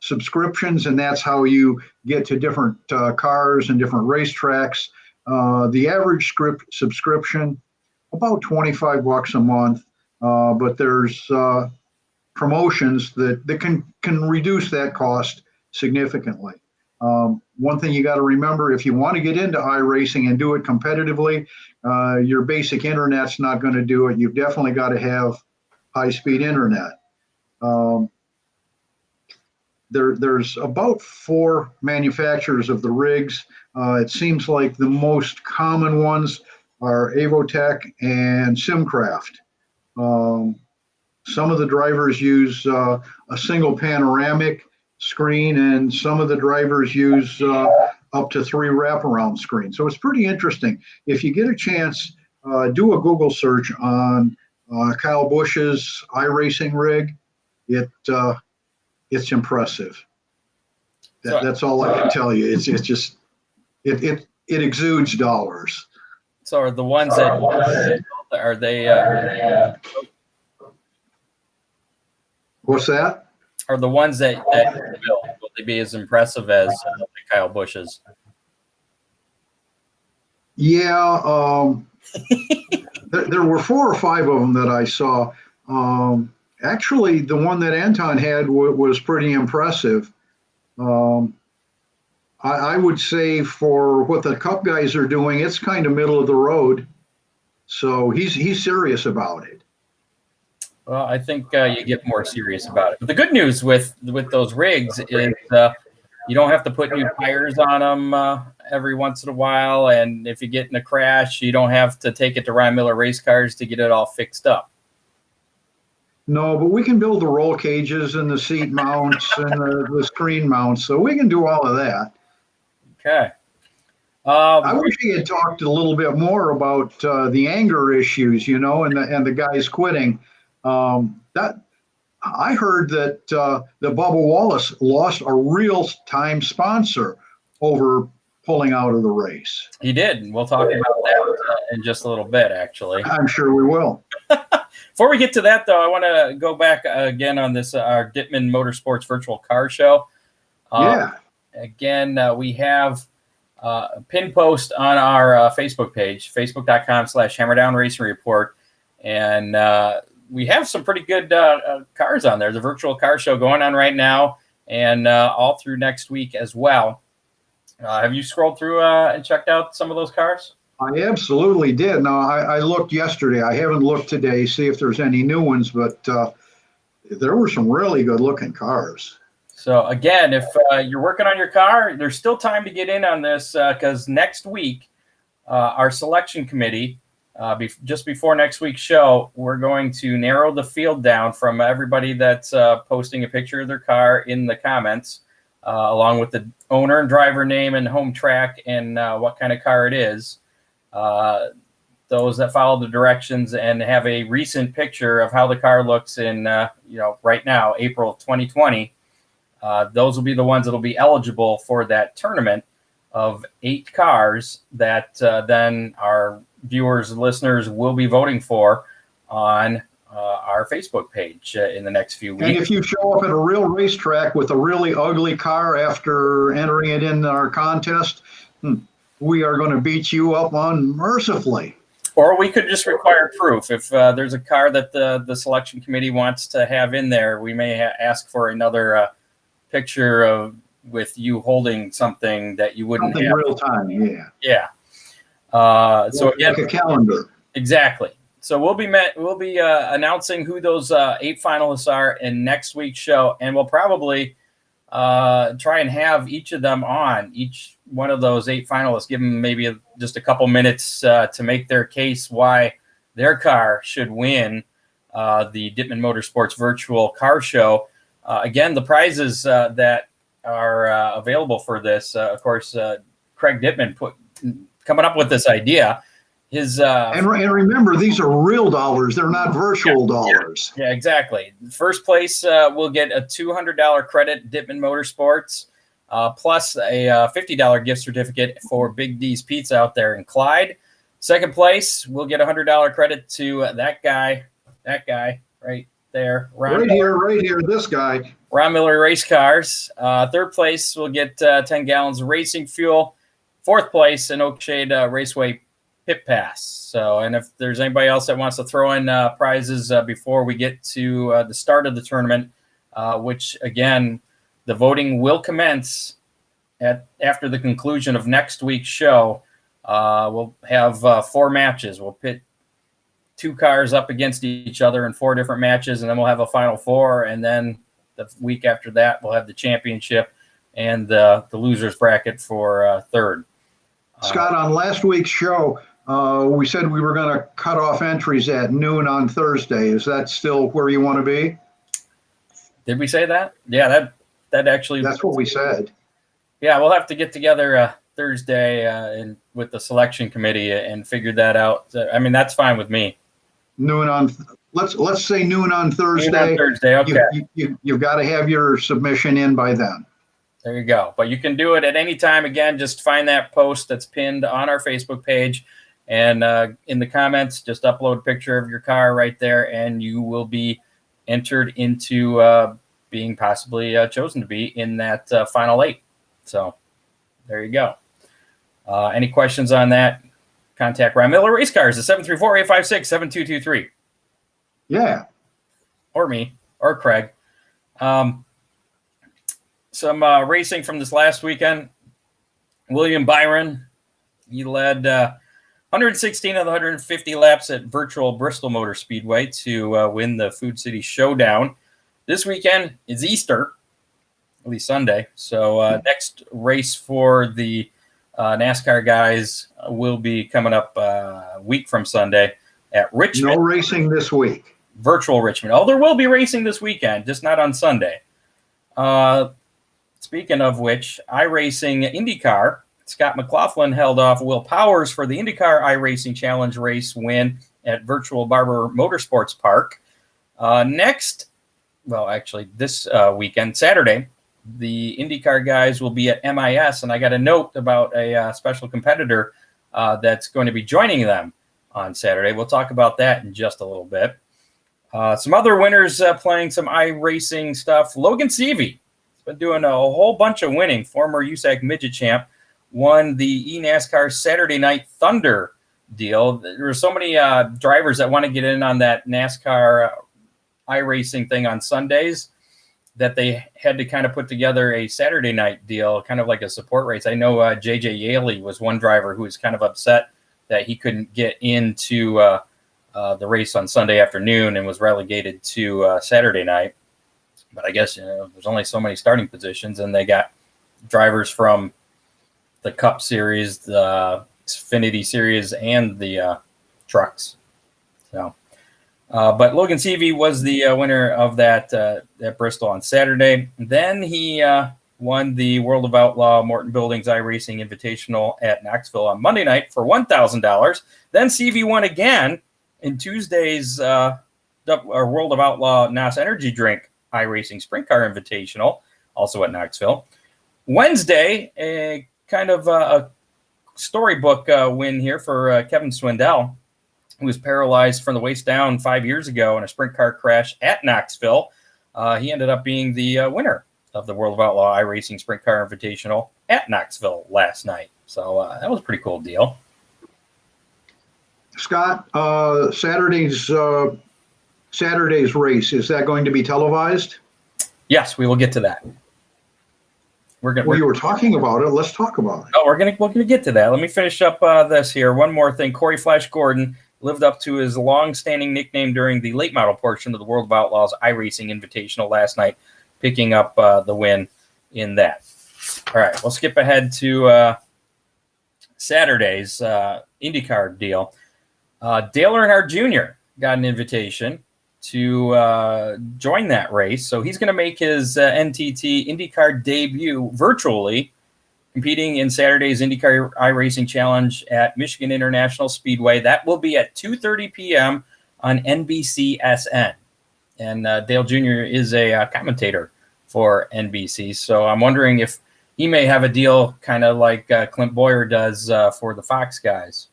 S3: Subscriptions, and that's how you get to different cars and different racetracks. The average subscription, about $25 a month. But there's promotions that can reduce that cost significantly. One thing you got to remember, if you want to get into iRacing and do it competitively, your basic internet's not going to do it. You've definitely got to have high-speed internet. There's about 4 manufacturers of the rigs. It seems like the most common ones are Avotech and Simcraft. Some of the drivers use a single panoramic screen, and some of the drivers use up to 3 wraparound screens. So it's pretty interesting. If you get a chance, do a Google search on Kyle Busch's iRacing rig. It's impressive. That's all I can tell you. It's just it exudes dollars.
S2: So are the ones that are they?
S3: What's that?
S2: Are the ones that will they be as impressive as Kyle Busch's?
S3: Yeah, there were 4 or 5 of them that I saw. Actually, the one that Anton had was pretty impressive. I would say for what the Cup guys are doing, it's kind of middle of the road. So he's serious about it.
S2: Well, I think you get more serious about it. But the good news with those rigs is you don't have to put new tires on them every once in a while. And if you get in a crash, you don't have to take it to Ryan Miller Race Cars to get it all fixed up.
S3: No, but we can build the roll cages and the seat mounts and the screen mounts. So we can do all of that.
S2: Okay.
S3: I wish he had talked a little bit more about the anger issues, and the guys quitting. That I heard that Bubba Wallace lost a real-time sponsor over pulling out of the race.
S2: He did. And we'll talk about that in just a little bit, actually.
S3: I'm sure we will.
S2: Before we get to that, though, I want to go back again on this our Dittman Motorsports Virtual Car Show.
S3: Yeah.
S2: Again, we have a pin post on our Facebook page, facebook.com/Hammerdown Racing Report. And we have some pretty good cars on there. The virtual car show going on right now and all through next week as well. Have you scrolled through and checked out some of those cars?
S3: I absolutely did. Now, I looked yesterday. I haven't looked today, see if there's any new ones, but there were some really good-looking cars.
S2: So, again, if you're working on your car, there's still time to get in on this because next week, our selection committee, just before next week's show, we're going to narrow the field down from everybody that's posting a picture of their car in the comments, along with the owner and driver name and home track and what kind of car it is. Those that follow the directions and have a recent picture of how the car looks in, right now, April 2020. Those will be the ones that will be eligible for that tournament of 8 cars that then our viewers and listeners will be voting for on our Facebook page in the next few weeks.
S3: And if you show up at a real racetrack with a really ugly car after entering it in our contest, we are going to beat you up unmercifully.
S2: Or we could just require proof. If there's a car that the selection committee wants to have in there, we may ask for another picture with you holding something that you wouldn't have.
S3: Real time, yeah.
S2: Yeah. So again,
S3: like a calendar.
S2: Exactly. So we'll be announcing who those 8 finalists are in next week's show, and we'll probably try and have each of them on, each one of those 8 finalists, give them maybe just a couple minutes to make their case why their car should win the Dittman Motorsports Virtual Car Show. Again, the prizes that are available for this, of course, Craig Dittman coming up with this idea. His
S3: and remember, these are real dollars; they're not virtual dollars.
S2: Yeah, exactly. First place will get a $200 credit, Dittman Motorsports, plus a $50 gift certificate for Big D's Pizza out there in Clyde. Second place will get a $100 credit to that guy right there,
S3: right here, this guy.
S2: Ron Miller Race Cars. Third place will get 10 gallons of racing fuel. Fourth place, an Oakshade Raceway Pit Pass. So, and if there's anybody else that wants to throw in prizes before we get to the start of the tournament, which again, the voting will commence after the conclusion of next week's show. We'll have 4 matches. We'll pit 2 cars up against each other in 4 different matches, and then we'll have a final 4, and then the week after that we'll have the championship and the losers bracket for third.
S3: Scott, on last week's show, we said we were going to cut off entries at noon on Thursday. Is that still where you want to be?
S2: Did we say that? Yeah, that actually.
S3: That's what we said.
S2: Yeah, we'll have to get together Thursday and with the selection committee and figure that out. I mean, that's fine with me.
S3: Noon on. Let's say noon on Thursday.
S2: Noon on Thursday, okay.
S3: You've got to have your submission in by then.
S2: There you go. But you can do it at any time. Again, just find that post that's pinned on our Facebook page. And in the comments, just upload a picture of your car right there, and you will be entered into being possibly chosen to be in that final 8. So there you go. Any questions on that? Contact Ryan Miller Race Cars at 734-856-7223.
S3: Yeah.
S2: Or me, or Craig. Some racing from this last weekend. William Byron, he led 116 of the 150 laps at virtual Bristol Motor Speedway to win the Food City Showdown. This weekend is Easter, at least Sunday. So next race for the NASCAR guys will be coming up a week from Sunday at Richmond.
S3: No racing this week.
S2: Virtual Richmond. Oh, there will be racing this weekend, just not on Sunday. Speaking of which, iRacing IndyCar, Scott McLaughlin held off Will Powers for the IndyCar iRacing Challenge race win at Virtual Barber Motorsports Park. This weekend, Saturday, the IndyCar guys will be at MIS, and I got a note about a special competitor that's going to be joining them on Saturday. We'll talk about that in just a little bit. Some other winners playing some iRacing stuff. Logan Seavey has been doing a whole bunch of winning. Former USAC midget champ won the eNASCAR Saturday Night Thunder deal. There were so many drivers that want to get in on that NASCAR iRacing thing on Sundays that they had to kind of put together a Saturday night deal, kind of like a support race. I know JJ Yaley was one driver who was kind of upset that he couldn't get into the race on Sunday afternoon and was relegated to Saturday night. But I guess there's only so many starting positions, and they got drivers from the Cup Series, the Xfinity Series, and the trucks. So, but Logan Seavey was the winner of that at Bristol on Saturday. Then he won the World of Outlaw Morton Buildings iRacing Invitational at Knoxville on Monday night for $1,000. Then Seavey won again in Tuesday's World of Outlaw NOS Energy Drink iRacing Sprint Car Invitational, also at Knoxville. Wednesday, a kind of a storybook win here for Kevin Swindell, who was paralyzed from the waist down 5 years ago in a sprint car crash at Knoxville. He ended up being the winner of the World of Outlaw iRacing Sprint Car Invitational at Knoxville last night. So that was a pretty cool deal.
S3: Scott, Saturday's race, is that going to be televised?
S2: Yes, we will get to that.
S3: You were talking about it. Let's talk about it.
S2: Oh, we're gonna get to that. Let me finish up this here. One more thing. Corey Flash Gordon lived up to his long-standing nickname during the late model portion of the World of Outlaws iRacing Invitational last night, picking up the win in that. All right, we'll skip ahead to Saturday's IndyCar deal. Dale Earnhardt Jr. got an invitation to join that race. So he's going to make his NTT IndyCar debut virtually, competing in Saturday's IndyCar iRacing Challenge at Michigan International Speedway. That will be at 2:30 p.m. on NBCSN. And Dale Jr. is a commentator for NBC. So I'm wondering if he may have a deal kind of like Clint Boyer does for the Fox guys,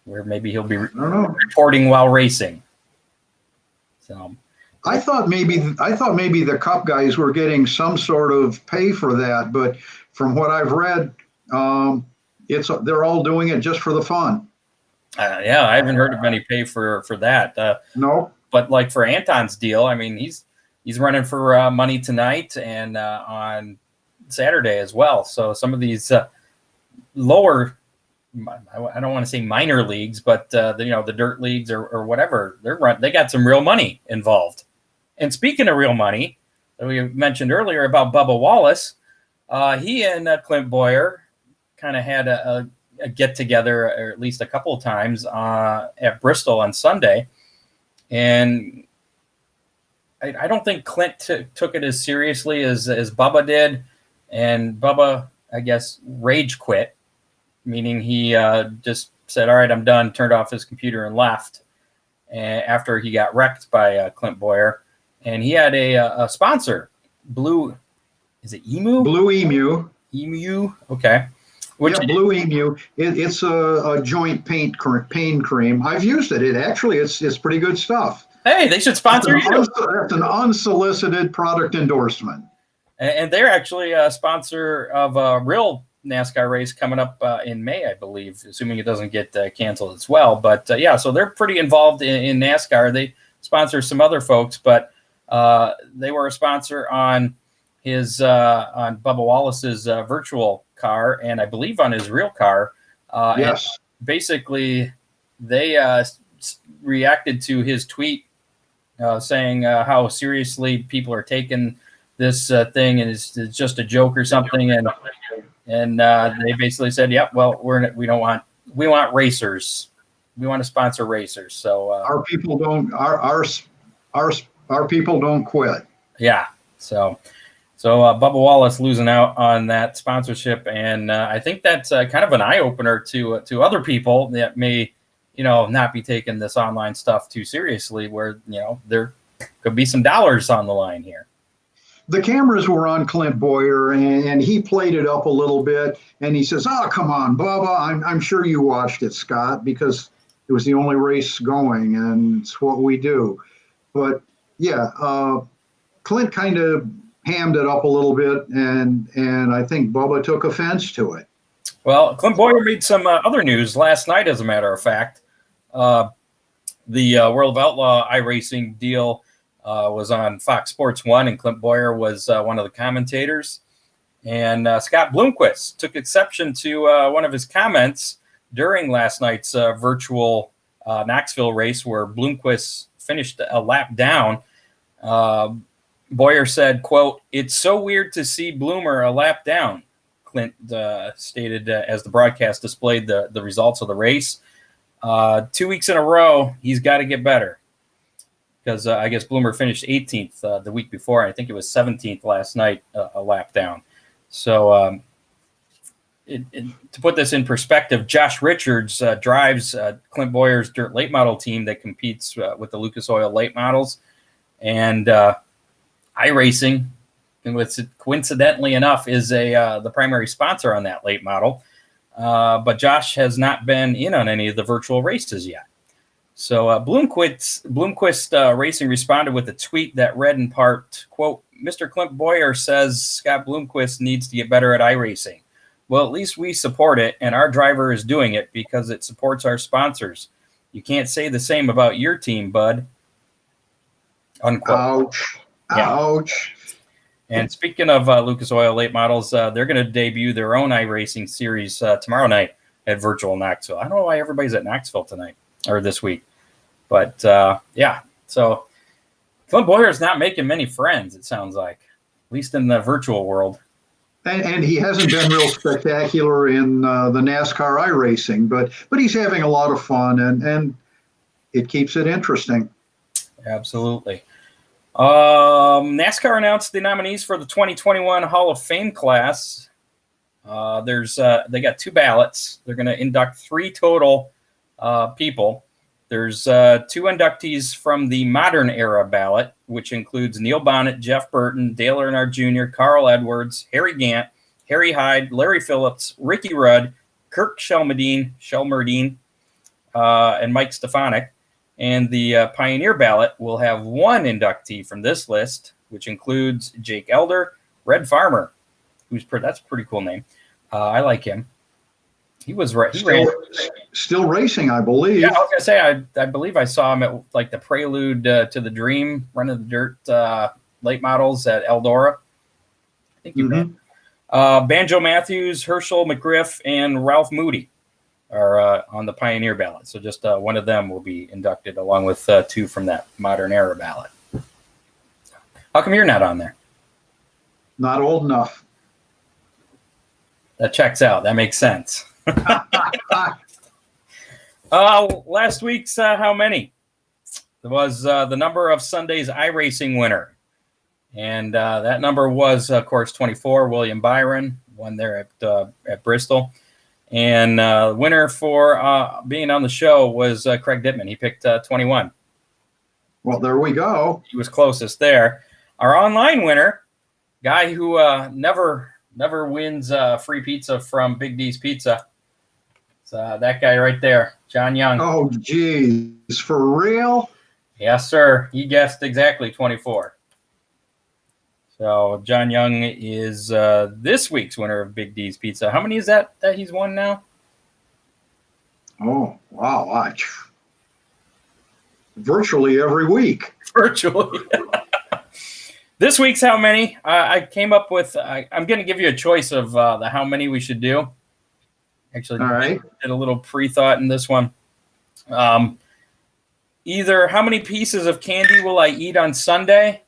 S2: where maybe he'll be reporting while racing. So
S3: I thought maybe the Cup guys were getting some sort of pay for that, but from what I've read, they're all doing it just for the fun.
S2: Yeah, I haven't heard of any pay for that.
S3: No,
S2: but like for Anton's deal, I mean, he's running for money tonight and on Saturday as well. So some of these lower I don't want to say minor leagues, but the dirt leagues or whatever. They got some real money involved. And speaking of real money, that we mentioned earlier about Bubba Wallace, he and Clint Boyer kind of had a get together, or at least a couple of times at Bristol on Sunday, and I don't think Clint took it as seriously as Bubba did, and Bubba, I guess, rage quit, meaning he just said, "All right, I'm done," turned off his computer and left after he got wrecked by Clint Boyer. And he had a sponsor, Blue, is it Emu?
S3: Blue Emu.
S2: Emu, okay.
S3: Blue Emu. It's a joint pain cream. I've used it. It's pretty good stuff.
S2: Hey, they should sponsor you.
S3: That's an unsolicited product endorsement. And
S2: they're actually a sponsor of a real NASCAR race coming up in May, I believe, assuming it doesn't get canceled as well. But so they're pretty involved in NASCAR. They sponsor some other folks, but they were a sponsor on on Bubba Wallace's virtual car, and I believe on his real car.
S3: Yes.
S2: And basically, they reacted to his tweet saying how seriously people are taking this thing, and it's just a joke or something. And they basically said, "Yep, well, we want racers. We want to sponsor racers." So
S3: our people don't our people don't quit.
S2: Yeah. So Bubba Wallace losing out on that sponsorship, and I think that's kind of an eye opener to other people that may, not be taking this online stuff too seriously, where there could be some dollars on the line here.
S3: The cameras were on Clint Boyer, and he played it up a little bit, and he says, "Oh, come on, Bubba, I'm sure you watched it, Scott, because it was the only race going, and it's what we do." But yeah, Clint kind of hammed it up a little bit, and I think Bubba took offense to it.
S2: Well, Clint Boyer made some other news last night, as a matter of fact. The World of Outlaw iRacing deal was on Fox Sports 1, and Clint Boyer was one of the commentators. And Scott Bloomquist took exception to one of his comments during last night's virtual Knoxville race, where Bloomquist finished a lap down. Boyer said, quote, "It's so weird to see Bloomer a lap down," Clint stated as the broadcast displayed the results of the race. 2 weeks in a row, he's got to get better, because I guess Bloomer finished 18th the week before. I think it was 17th last night, a lap down. So to put this in perspective, Josh Richards drives Clint Boyer's dirt late model team that competes with the Lucas Oil late models. And iRacing, coincidentally enough, is the primary sponsor on that late model. But Josh has not been in on any of the virtual races yet. So Bloomquist Racing responded with a tweet that read in part, quote, "Mr. Clint Boyer says Scott Bloomquist needs to get better at iRacing. Well, at least we support it, and our driver is doing it because it supports our sponsors. You can't say the same about your team, bud." Unquote.
S3: Ouch.
S2: Yeah.
S3: Ouch.
S2: And speaking of Lucas Oil late models, they're going to debut their own iRacing series tomorrow night at Virtual Knoxville. I don't know why everybody's at Knoxville tonight or this week, but yeah. So Clint Boyer's not making many friends, it sounds like, at least in the virtual world.
S3: And he hasn't been real spectacular in the NASCAR iRacing, but he's having a lot of fun, and it keeps it interesting.
S2: Absolutely. NASCAR announced the nominees for the 2021 Hall of Fame class. They got 2 ballots. They're going to induct 3 total people. There's 2 inductees from the modern era ballot, which includes Neil Bonnet, Jeff Burton, Dale Earnhardt Jr., Carl Edwards, Harry Gant, Harry Hyde, Larry Phillips, Ricky Rudd, Kirk Shelmerdine, and Mike Stefanik. And the Pioneer ballot will have 1 inductee from this list, which includes Jake Elder, Red Farmer, that's a pretty cool name. I like him. He was right.
S3: Still racing, I believe.
S2: Yeah, I was gonna say I believe I saw him at like the prelude to the Dream Run of the Dirt late models at Eldora. I think you ran. Banjo Matthews, Herschel McGriff, and Ralph Moody are on the Pioneer ballot. So just one of them will be inducted along with 2 from that Modern Era ballot. How come you're not on there?
S3: Not old enough.
S2: That checks out. That makes sense. Last week's how many? It was the number of Sunday's iRacing winner. And that number was, of course, 24. William Byron won there at Bristol. And winner for being on the show was Craig Dittman. He picked 21.
S3: Well, there we go.
S2: He was closest there. Our online winner, guy who never wins free pizza from Big D's Pizza. It's that guy right there, John Young.
S3: Oh, geez. For real?
S2: Yes, sir. He guessed exactly 24. So John Young is this week's winner of Big D's Pizza. How many is that he's won now?
S3: Oh, wow. Virtually every week.
S2: Virtually. This week's how many? I came up with, I'm going to give you a choice of the how many we should do. Actually,
S3: all right.
S2: Did a little pre-thought in this one. Either how many pieces of candy will I eat on Sunday,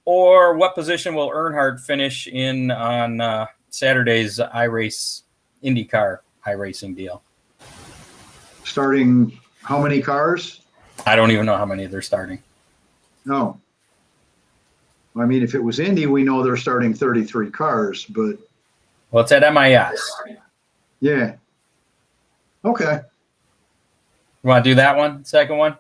S2: or what position will Earnhardt finish in on Saturday's IndyCar iRacing deal?
S3: Starting how many cars?
S2: I don't even know how many they're starting.
S3: No. I mean, if it was Indy, we know they're starting 33 cars, but.
S2: Well, it's at MIS.
S3: Yeah. Okay.
S2: You want to do that one, second one?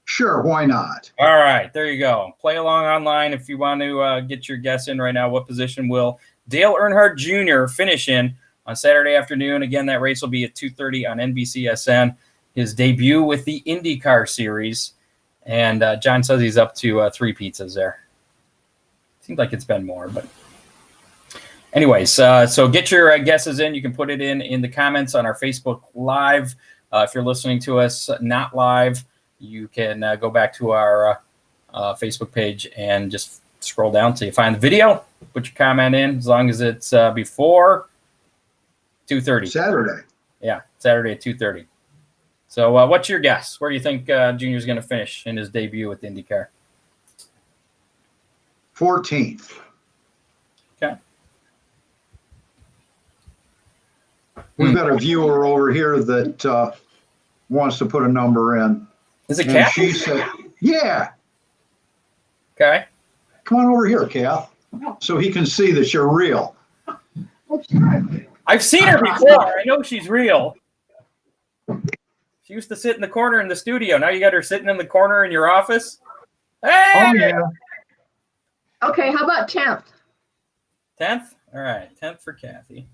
S3: Sure, why not?
S2: All right, there you go. Play along online if you want to get your guess in right now. What position will Dale Earnhardt Jr. finish in on Saturday afternoon? Again, that race will be at 2:30 on NBCSN. His debut with the IndyCar Series. And John says he's up to 3 pizzas there. Seems like it's been more, but anyways, so get your guesses in. You can put it in the comments on our Facebook Live. If you're listening to us not live, you can go back to our Facebook page and just scroll down till you find the video. Put your comment in as long as it's before 2:30.
S3: Saturday.
S2: Yeah, Saturday at 2:30. So what's your guess? Where do you think Junior's going to finish in his debut with IndyCar?
S3: 14th.
S2: Okay.
S3: We've got a viewer over here that wants to put a number in.
S2: Is it
S3: And
S2: Kath?
S3: she said, yeah.
S2: Okay.
S3: Come on over here, Kath, so he can see that you're real.
S2: I've seen her before. I know she's real. She used to sit in the corner in the studio. Now you got her sitting in the corner in your office. Hey!
S3: Oh, yeah.
S6: Okay, how about 10th?
S2: 10th? All right, 10th for Kathy.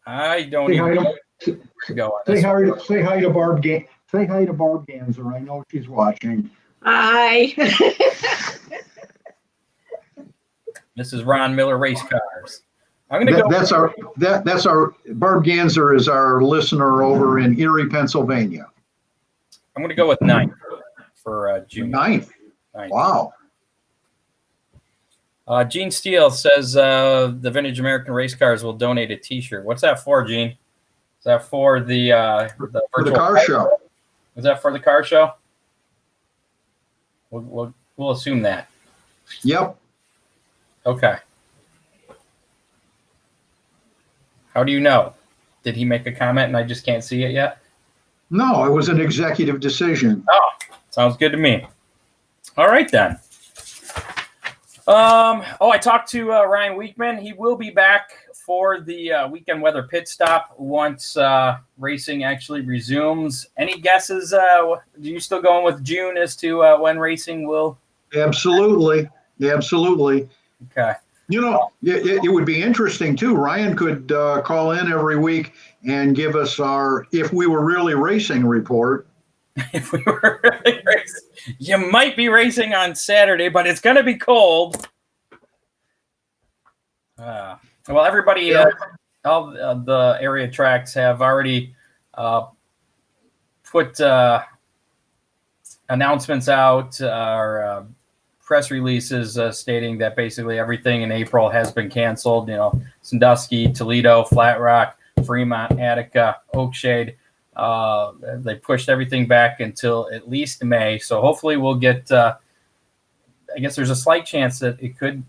S2: I don't
S3: Say
S2: even
S3: hi
S2: know
S3: to,
S2: where to go on
S3: say
S2: this.
S3: hi to, say hi to Barb. Say hi to Barb Ganser. I know she's watching.
S6: Hi.
S2: This is Ron Miller Race Cars. I'm going to go.
S3: That's our Barb Ganser is our listener over in Erie, Pennsylvania.
S2: I'm going to go with 9th for June.
S3: 9th. Wow.
S2: Gene Steele says the Vintage American Race Cars will donate a T-shirt. What's that for, Gene? Is that for the
S3: For
S2: virtual
S3: the car show.
S2: Is that for the car show? We'll assume that.
S3: Yep.
S2: Okay. How do you know? Did he make a comment and I just can't see it yet?
S3: No, it was an executive decision.
S2: Oh, sounds good to me. All right, then. I talked to Ryan Weekman. He will be back for the weekend weather pit stop once racing actually resumes. Any guesses? Are you still going with June as to when racing will?
S3: Absolutely. Absolutely.
S2: Okay.
S3: You know, it would be interesting, too. Ryan could call in every week and give us our if we were really racing report.
S2: If we were really racing, you might be racing on Saturday, but it's going to be cold. Well, everybody, all the area tracks have already put announcements out or press releases stating that basically everything in April has been canceled. You know, Sandusky, Toledo, Flat Rock, Fremont, Attica, Oakshade. They pushed everything back until at least May. So hopefully we'll get, I guess there's a slight chance that it could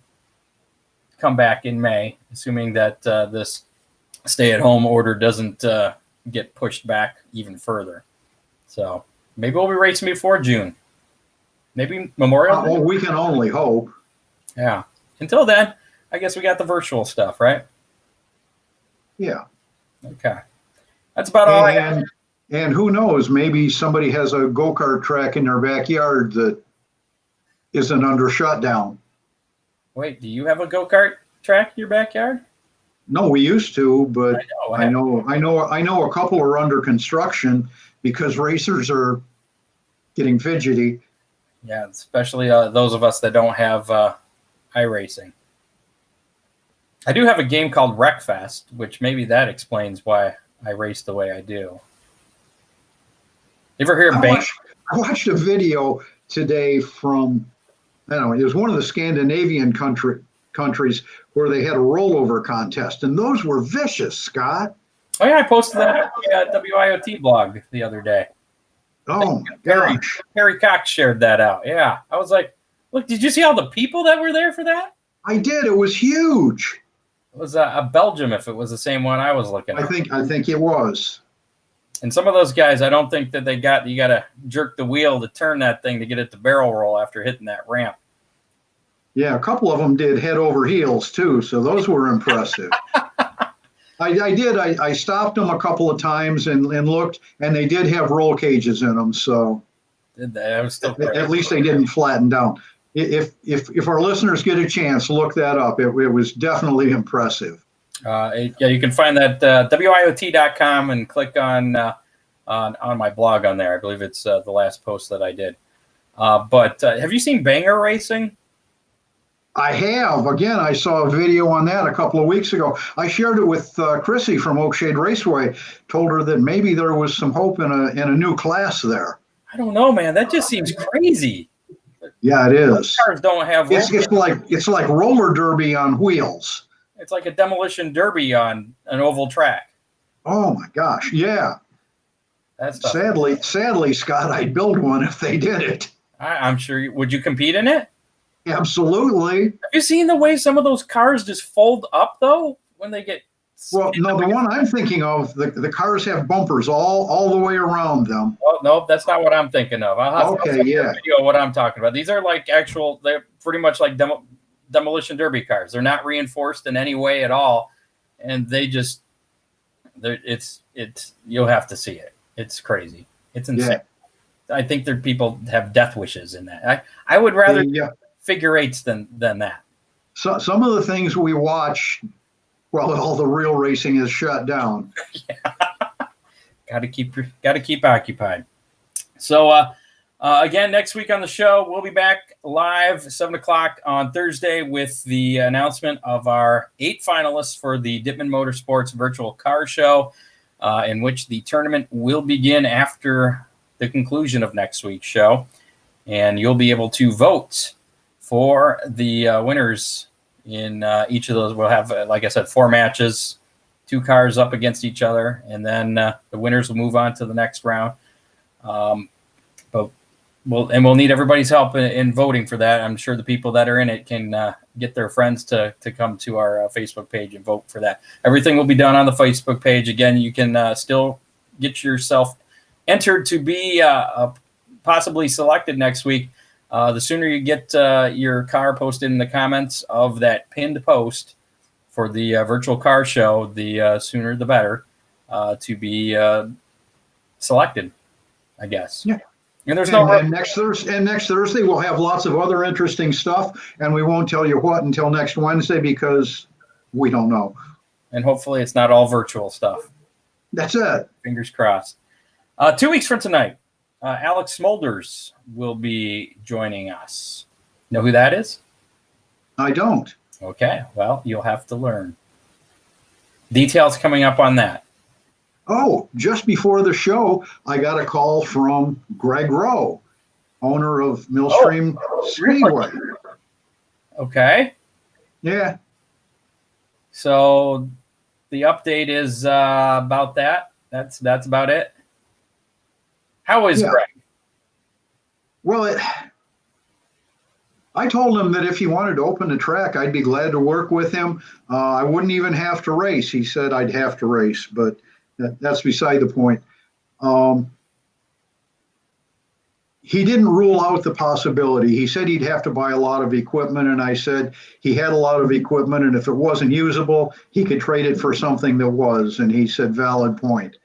S2: come back in May, assuming that this stay-at-home order doesn't get pushed back even further. So maybe we'll be racing before June. Maybe Memorial Day.
S3: Well, we can only hope.
S2: Yeah. Until then, I guess we got the virtual stuff, right?
S3: Yeah.
S2: Okay. That's about all I have.
S3: And who knows, maybe somebody has a go-kart track in their backyard that isn't under shutdown.
S2: Wait, do you have a go-kart track in your backyard?
S3: No, we used to, but
S2: I know.
S3: I know a couple are under construction because racers are getting fidgety.
S2: Yeah, especially those of us that don't have iRacing. I do have a game called Wreckfest, which maybe that explains why I race the way I do. You ever hear of
S3: I watched a video today from, I don't know, it was one of the Scandinavian countries where they had a rollover contest, and those were vicious, Scott.
S2: Oh, yeah, I posted that on the WIOT blog the other day.
S3: Oh, my gosh.
S2: Harry Cox shared that out. Yeah. I was like, look, did you see all the people that were there for that?
S3: I did. It was huge.
S2: It was a Belgium, if it was the same one I was looking at.
S3: I think it was.
S2: And some of those guys, I don't think that you got to jerk the wheel to turn that thing to get it to barrel roll after hitting that ramp.
S3: Yeah, a couple of them did head over heels, too, so those were impressive. I stopped them a couple of times and looked, and they did have roll cages in them, so
S2: Was still
S3: at least they didn't flatten down. If our listeners get a chance, look that up. It was definitely impressive.
S2: Yeah, you can find that WIOT.com and click on my blog on there. I believe it's the last post that I did. But have you seen Banger Racing?
S3: I have. Again, I saw a video on that a couple of weeks ago. I shared it with Chrissy from Oakshade Raceway. Told her that maybe there was some hope in a new class there.
S2: I don't know, man. That just seems crazy.
S3: Yeah, it is.
S2: Those cars don't have.
S3: It's like roller derby on wheels.
S2: It's like a demolition derby on an oval track.
S3: Oh my gosh! Yeah.
S2: That's tough.
S3: Sadly, Scott, I'd build one if they did it.
S2: I'm sure. Would you compete in it?
S3: Absolutely.
S2: Have you seen the way some of those cars just fold up though when they get?
S3: Well, no, the one I'm thinking of, the cars have bumpers all the way around them.
S2: Well, no, that's not what I'm thinking of. I'll send you a video of what I'm talking about. These are like they're pretty much like demolition derby cars. They're not reinforced in any way at all, and you'll have to see it. It's crazy. It's insane. Yeah. I think people have death wishes in that. I would rather figure eights than that.
S3: So some of the things we watch while all the real racing is shut down.
S2: Yeah. Got to keep occupied. So again, next week on the show, we'll be back live 7:00 on Thursday with the announcement of our 8 finalists for the Dittman Motorsports Virtual Car Show, in which the tournament will begin after the conclusion of next week's show, and you'll be able to vote for the winners in each of those. We'll have, like I said, 4 matches, 2 cars up against each other, and then the winners will move on to the next round. But we'll need everybody's help in voting for that. I'm sure the people that are in it can get their friends to come to our Facebook page and vote for that. Everything will be done on the Facebook page. Again, you can still get yourself entered to be possibly selected next week. The sooner you get your car posted in the comments of that pinned post for the virtual car show, the sooner the better to be selected, I guess. Yeah. And there's
S3: next Thursday we'll have lots of other interesting stuff, and we won't tell you what until next Wednesday because we don't know.
S2: And hopefully it's not all virtual stuff.
S3: That's it.
S2: Fingers crossed. 2 weeks from tonight, Alex Smulders will be joining us. Know who that is?
S3: I don't.
S2: Okay, well, you'll have to learn. Details coming up on that.
S3: Oh, just before the show, I got a call from Greg Rowe, owner of Millstream Speedway.
S2: Okay.
S3: Yeah.
S2: So the update is about that. That's about it. How is Greg?
S3: Well, I told him that if he wanted to open the track, I'd be glad to work with him. I wouldn't even have to race. He said I'd have to race, but that's beside the point. He didn't rule out the possibility. He said he'd have to buy a lot of equipment, and I said he had a lot of equipment, and if it wasn't usable, he could trade it for something that was, and he said, valid point.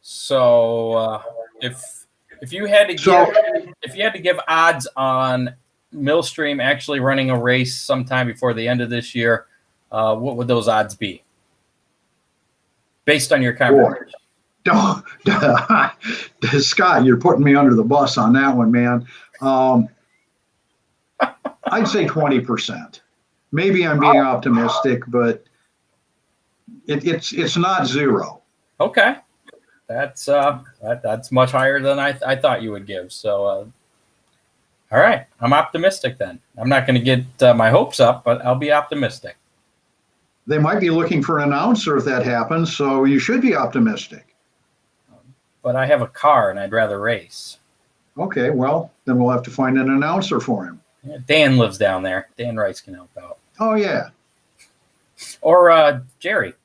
S2: So if you had to give odds on Millstream actually running a race sometime before the end of this year, what would those odds be based on your conversation?
S3: Scott, you're putting me under the bus on that one, man. I'd say 20%. Maybe I'm being optimistic, but it's not zero.
S2: Okay. That's much higher than I thought you would give. So, all right, I'm optimistic then. I'm not going to get my hopes up, but I'll be optimistic.
S3: They might be looking for an announcer if that happens, so you should be optimistic.
S2: But I have a car and I'd rather race.
S3: Okay, well, then we'll have to find an announcer for him.
S2: Yeah, Dan lives down there. Dan Rice can help out.
S3: Oh, yeah.
S2: Or Jerry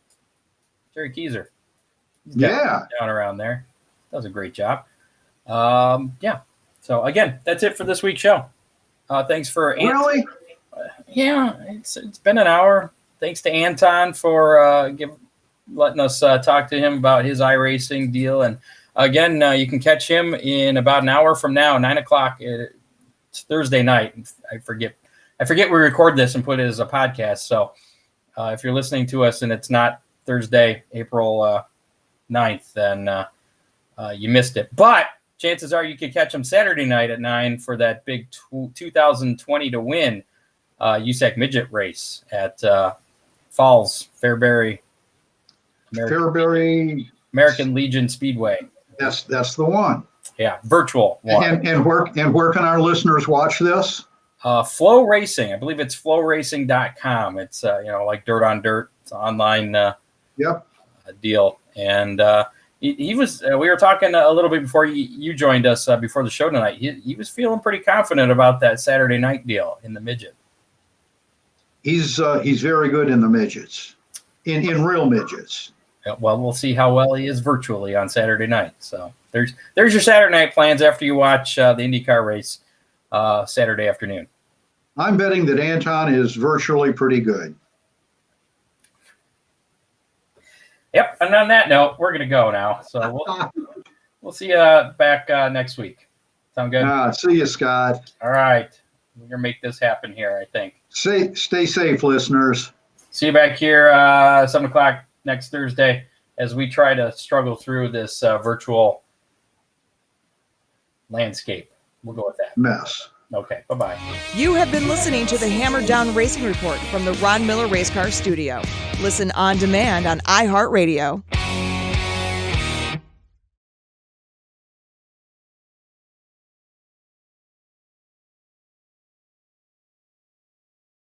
S2: Keyser.
S3: Yeah.
S2: Down around there. Does a great job. Yeah. So, again, that's it for this week's show. Thanks for
S3: Really?
S2: Yeah, it's been an hour. Thanks to Anton for letting us talk to him about his iRacing deal. And, again, you can catch him in about an hour from now, 9 o'clock. It's Thursday night. I forget we record this and put it as a podcast. So if you're listening to us and it's not Thursday, April 9th, then you missed it. But chances are you could catch him Saturday night at 9 for that big 2020 to win USAC midget race at Falls, Fairbury, American Legion Speedway.
S3: That's the one.
S2: Yeah, virtual one.
S3: And where can our listeners watch this?
S2: Flow Racing. I believe it's flowracing.com. It's like Dirt on Dirt. It's an online deal. And he was. We were talking a little bit before you joined us before the show tonight. He was feeling pretty confident about that Saturday night deal in the midget. He's
S3: very good in the midgets, in real midgets.
S2: Well, we'll see how well he is virtually on Saturday night. So there's your Saturday night plans after you watch the IndyCar race Saturday afternoon.
S3: I'm betting that Anton is virtually pretty good.
S2: Yep. And on that note, we're going to go now. So we'll see you back next week. Sound good?
S3: See you, Scott.
S2: All right. We're going to make this happen here, I think.
S3: Stay safe, listeners.
S2: See you back here 7 o'clock next Thursday as we try to struggle through this virtual landscape. We'll go with that.
S3: Mess.
S2: Okay, bye-bye.
S1: You have been listening to the Hammer Down Racing Report from the Ron Miller Race Car Studio. Listen on demand on iHeartRadio.